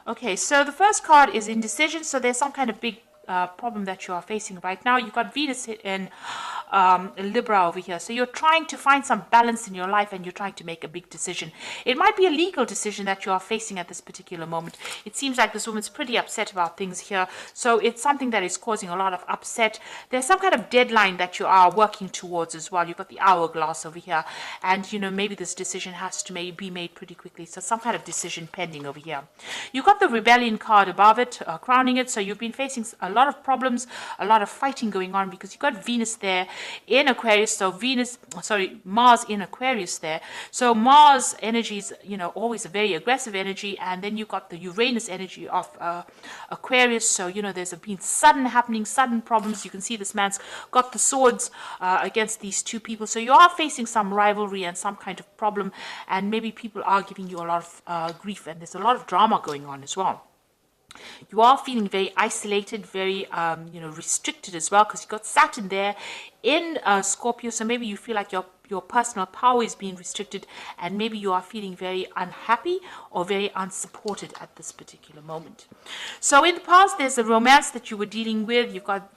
Okay, so the first card is indecision. So there's some kind of big problem that you are facing right now. You've got Venus in Libra over here. So you're trying to find some balance in your life and you're trying to make a big decision. It might be a legal decision that you are facing at this particular moment. It seems like this woman's pretty upset about things here. So it's something that is causing a lot of upset. There's some kind of deadline that you are working towards as well. You've got the hourglass over here. And, you know, maybe this decision has to be made pretty quickly. So some kind of decision pending over here. You've got the rebellion card above it, crowning it. So you've been facing a lot of problems, a lot of fighting going on because you've got Venus there in Aquarius. So Mars in Aquarius there. So Mars energy is, you know, always a very aggressive energy. And then you've got the Uranus energy of Aquarius. So, you know, there's been sudden problems. You can see this man's got the swords against these two people. So you are facing some rivalry and some kind of problem. And maybe people are giving you a lot of grief. And there's a lot of drama going on as well. You are feeling very isolated, very restricted as well, because you've got Saturn there in Scorpio. So maybe you feel like your personal power is being restricted, and maybe you are feeling very unhappy or very unsupported at this particular moment. So in the past, there's a romance that you were dealing with. You've got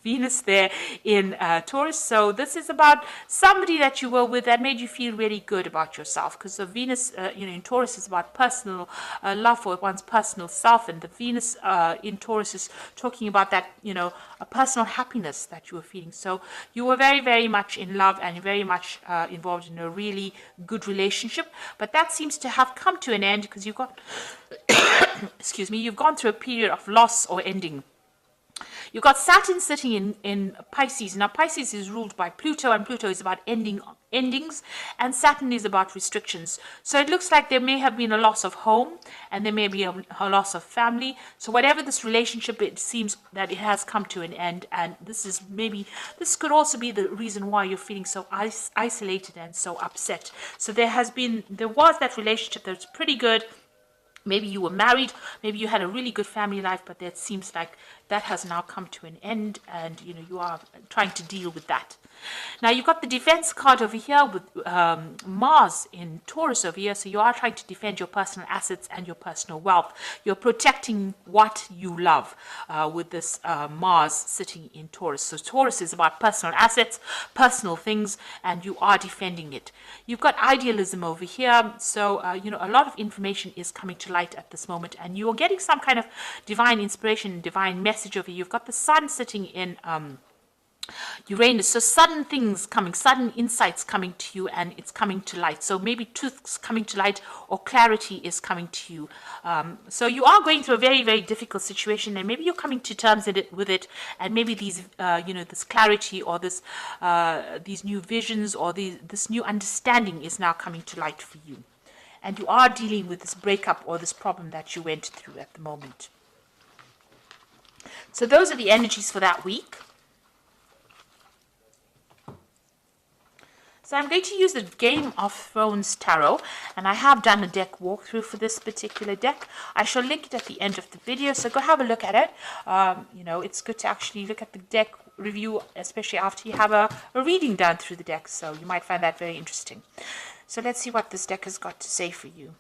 Venus there in Taurus. So this is about somebody that you were with that made you feel really good about yourself, because the Venus in Taurus is about personal love for one's personal self, and the Venus in Taurus is talking about that, you know, a personal happiness that you were feeling. So you were very, very much in love and very much involved in a really good relationship, but that seems to have come to an end because you've got excuse me, you've gone through a period of loss or ending. You've got Saturn sitting in Pisces. Now, Pisces is ruled by Pluto, and Pluto is about endings, and Saturn is about restrictions. So it looks like there may have been a loss of home, and there may be a loss of family. So whatever this relationship, it seems that it has come to an end, and this could also be the reason why you're feeling so isolated and so upset. So there was that relationship that's pretty good. Maybe you were married, maybe you had a really good family life, but it seems like that has now come to an end, and you know, you are trying to deal with that. Now you've got the defense card over here with Mars in Taurus over here. So you are trying to defend your personal assets and your personal wealth. You're protecting what you love with this Mars sitting in Taurus. So Taurus is about personal assets, personal things, and you are defending it. You've got idealism over here. So, a lot of information is coming to light at this moment, and you're getting some kind of divine inspiration, divine message over here. You've got the sun sitting in Uranus. So sudden things coming, sudden insights coming to you, and it's coming to light. So maybe truth's coming to light or clarity is coming to you. So you are going through a very, very difficult situation, and maybe you're coming to terms with it, and maybe these, this clarity or these new visions or this new understanding is now coming to light for you. And you are dealing with this breakup or this problem that you went through at the moment. So those are the energies for that week. So I'm going to use the Game of Thrones Tarot, and I have done a deck walkthrough for this particular deck. I shall link it at the end of the video, so go have a look at it. It's good to actually look at the deck review, especially after you have a reading done through the deck, so you might find that very interesting. So let's see what this deck has got to say for you.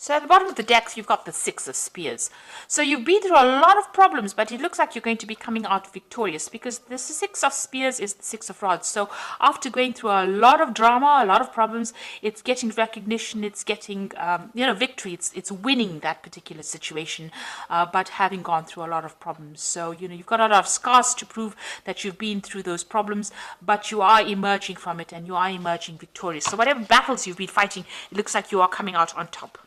So at the bottom of the deck, you've got the Six of Spears. So you've been through a lot of problems, but it looks like you're going to be coming out victorious, because the Six of Spears is the Six of Rods. So after going through a lot of drama, a lot of problems, it's getting recognition, it's getting, victory. It's winning that particular situation, but having gone through a lot of problems. So, you've got a lot of scars to prove that you've been through those problems, but you are emerging from it, and you are emerging victorious. So whatever battles you've been fighting, it looks like you are coming out on top.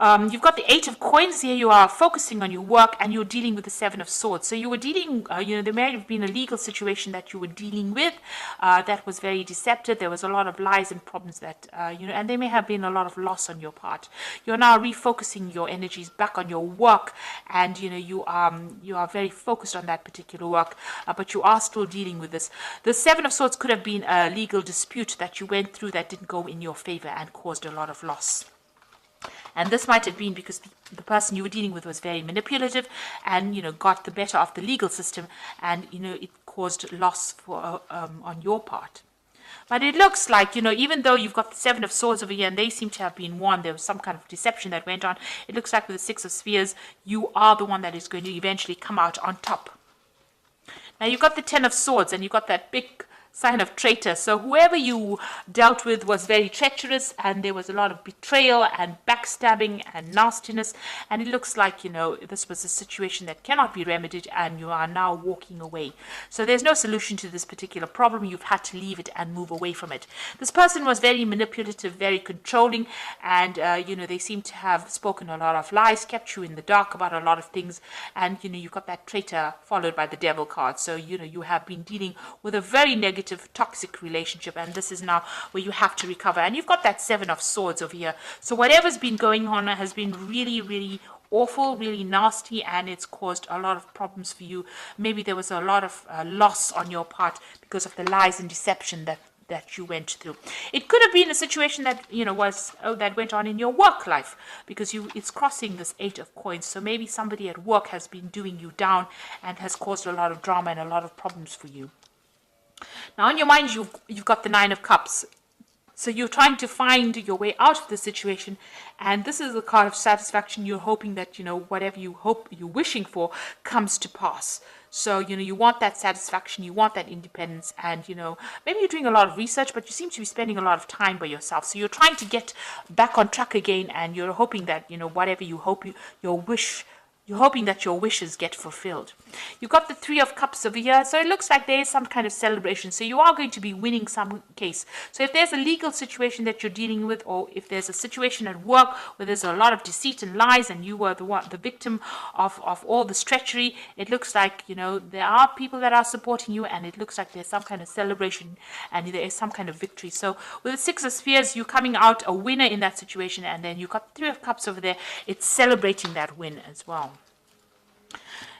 You've got the Eight of Coins here. You are focusing on your work, and you're dealing with the Seven of Swords. So you were dealing, there may have been a legal situation that you were dealing with that was very deceptive. There was a lot of lies and problems that, and there may have been a lot of loss on your part. You're now refocusing your energies back on your work, and, you are very focused on that particular work, but you are still dealing with this. The Seven of Swords could have been a legal dispute that you went through that didn't go in your favor and caused a lot of loss. And this might have been because the person you were dealing with was very manipulative and, got the better of the legal system, and, it caused loss for on your part. But it looks like, even though you've got the Seven of Swords over here and they seem to have been won, there was some kind of deception that went on. It looks like with the Six of Spheres, you are the one that is going to eventually come out on top. Now you've got the Ten of Swords and you've got that big sign of traitor. So whoever you dealt with was very treacherous, and there was a lot of betrayal and backstabbing and nastiness, and it looks like this was a situation that cannot be remedied and you are now walking away. So there's no solution to this particular problem. You've had to leave it and move away from it. This person was very manipulative, very controlling, and they seem to have spoken a lot of lies, kept you in the dark about a lot of things, and you've got that traitor followed by the devil card. So you have been dealing with a very negative toxic relationship, and this is now where you have to recover. And you've got that Seven of Swords over here. So whatever's been going on has been really, really awful, really nasty, and it's caused a lot of problems for you. Maybe there was a lot of loss on your part because of the lies and deception that you went through. It could have been a situation that that went on in your work life, because it's crossing this Eight of Coins. So maybe somebody at work has been doing you down and has caused a lot of drama and a lot of problems for you. Now, on your mind, you've got the Nine of Cups. So you're trying to find your way out of the situation, and this is the card of satisfaction. You're hoping that, whatever you're wishing for comes to pass. So, you want that satisfaction, you want that independence, and, maybe you're doing a lot of research, but you seem to be spending a lot of time by yourself. So you're trying to get back on track again, and you're hoping that, whatever you hope you're hoping that your wishes get fulfilled. You've got the Three of Cups over here, so it looks like there is some kind of celebration. So you are going to be winning some case. So if there's a legal situation that you're dealing with, or if there's a situation at work where there's a lot of deceit and lies, and you were the victim of all this treachery, it looks like, there are people that are supporting you, and it looks like there's some kind of celebration and there is some kind of victory. So with the Six of Spheres, you're coming out a winner in that situation, and then you've got the Three of Cups over there. It's celebrating that win as well.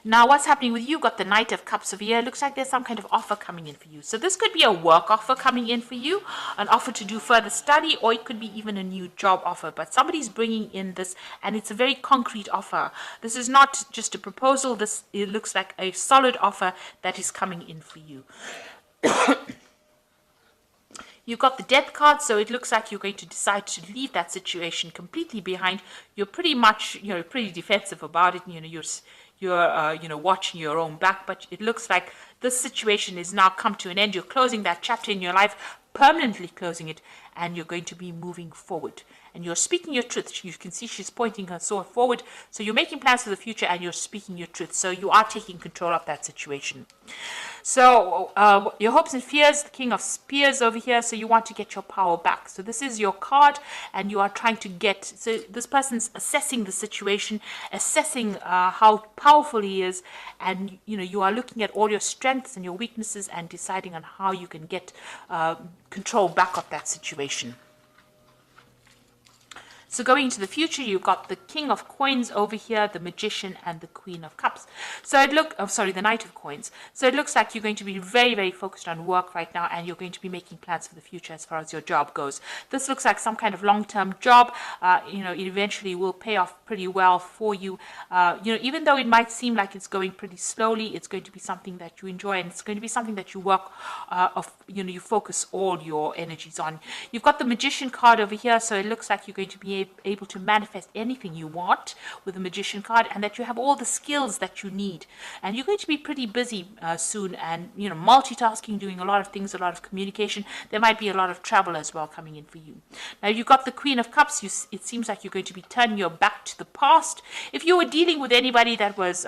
Now, what's happening with you? Got the Knight of Cups over here. It looks like there's some kind of offer coming in for you. So this could be a work offer coming in for you, an offer to do further study, or it could be even a new job offer. But somebody's bringing in this, and it's a very concrete offer. This is not just a proposal. It looks like a solid offer that is coming in for you. You've got the Death card, so it looks like you're going to decide to leave that situation completely behind. You're pretty much, pretty defensive about it. You're watching your own back, but it looks like this situation is now come to an end. You're closing that chapter in your life, permanently closing it, and you're going to be moving forward. And you're speaking your truth. You can see she's pointing her sword forward. So you're making plans for the future, and you're speaking your truth. So you are taking control of that situation. So your hopes and fears, the King of Spears over here. So you want to get your power back. So this is your card, and you are trying to get. So this person's assessing the situation, assessing how powerful he is, and you are looking at all your strengths and your weaknesses and deciding on how you can get control back of that situation. So going into the future, you've got the King of Coins over here, the Magician, and the Queen of Cups. So the Knight of Coins. So it looks like you're going to be very, very focused on work right now, and you're going to be making plans for the future as far as your job goes. This looks like some kind of long-term job. It eventually will pay off pretty well for you. Even though it might seem like it's going pretty slowly, it's going to be something that you enjoy, and it's going to be something that you work you focus all your energies on. You've got the Magician card over here, so it looks like you're going to be able to manifest anything you want with the Magician card, and that you have all the skills that you need, and you're going to be pretty busy soon, and multitasking, doing a lot of things, a lot of communication. There might be a lot of travel as well coming in for you. Now you've got the Queen of Cups. It seems like you're going to be turning your back to the past. If you were dealing with anybody that was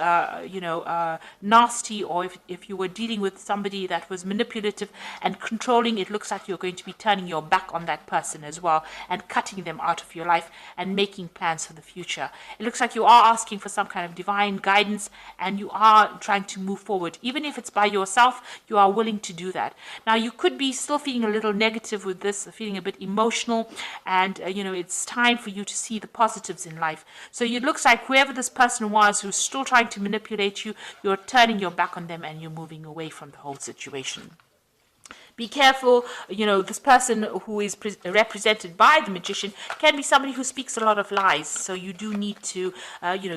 nasty, or if you were dealing with somebody that was manipulative and controlling, it looks like you're going to be turning your back on that person as well, and cutting them out of your life and making plans for the future. It looks like you are asking for some kind of divine guidance, and you are trying to move forward. Even if it's by yourself, you are willing to do that. Now you could be still feeling a little negative with this, feeling a bit emotional, and it's time for you to see the positives in life. So it looks like whoever this person was who's still trying to manipulate you, you're turning your back on them and you're moving away from the whole situation. Be careful, this person who is represented by the magician can be somebody who speaks a lot of lies. So you do need to,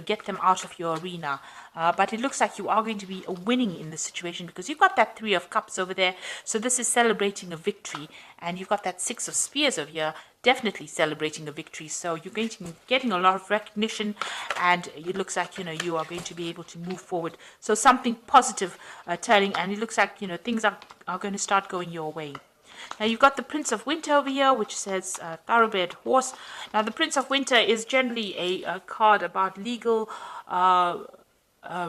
get them out of your arena. But it looks like you are going to be winning in this situation because you've got that 3 of Cups over there. So this is celebrating a victory. And you've got that 6 of Spears over here, definitely celebrating a victory. So you're going to be getting a lot of recognition, and it looks like, you are going to be able to move forward. So something positive turning, and it looks like, things are going to start going your way. Now you've got the Prince of Winter over here, which says thoroughbred horse. Now the Prince of Winter is generally a card about legal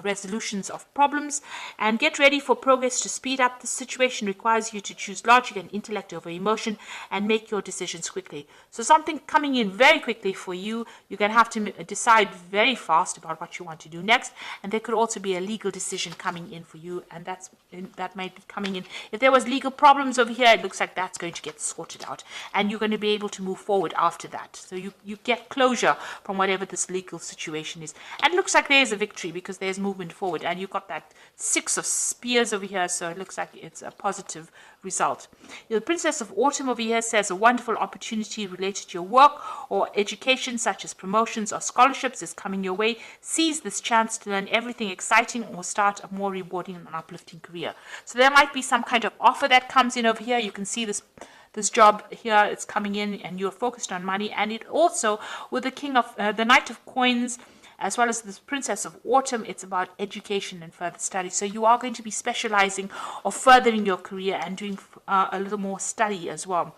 resolutions of problems, and get ready for progress to speed up. The situation requires you to choose logic and intellect over emotion and make your decisions quickly. So something coming in very quickly for you. You're going to have to decide very fast about what you want to do next, and there could also be a legal decision coming in for you, and that might be coming in. If there was legal problems over here, it looks like that's going to get sorted out, and you're going to be able to move forward after that. So you get closure from whatever this legal situation is, and it looks like there's a victory because there's movement forward, and you've got that 6 of Spears over here, so it looks like it's a positive result. The Princess of Autumn over here says a wonderful opportunity related to your work or education, such as promotions or scholarships, is coming your way. Seize this chance to learn everything exciting or start a more rewarding and uplifting career. So there might be some kind of offer that comes in over here. You can see this job here, it's coming in, and you're focused on money. And it also, with the Knight of Coins, as well as the Princess of Autumn, it's about education and further study. So you are going to be specializing or furthering your career and doing a little more study as well.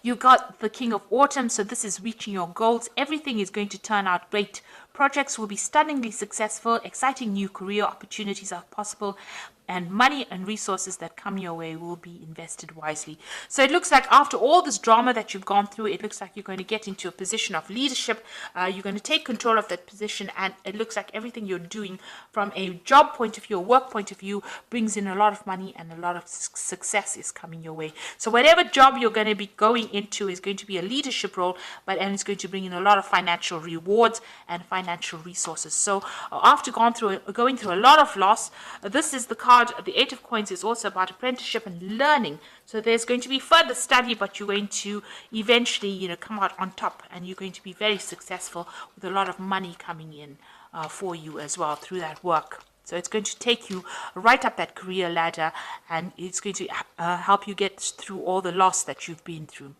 You got the King of Autumn, so this is reaching your goals. Everything is going to turn out great. Projects will be stunningly successful. Exciting new career opportunities are possible, and money and resources that come your way will be invested wisely. So it looks like after all this drama that you've gone through, it looks like you're going to get into a position of leadership. You're going to take control of that position, and it looks like everything you're doing from a job point of view, a work point of view, brings in a lot of money, and a lot of success is coming your way. So whatever job you're going to be going into is going to be a leadership role, and it's going to bring in a lot of financial rewards and financial resources. So after going through a lot of loss, this is the card. The 8 of Coins is also about apprenticeship and learning. So there's going to be further study, but you're going to eventually, come out on top, and you're going to be very successful with a lot of money coming in for you as well through that work. So it's going to take you right up that career ladder, and it's going to help you get through all the loss that you've been through.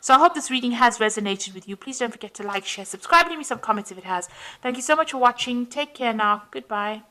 So I hope this reading has resonated with you. Please don't forget to like, share, subscribe, leave me some comments if it has. Thank you so much for watching. Take care now. Goodbye.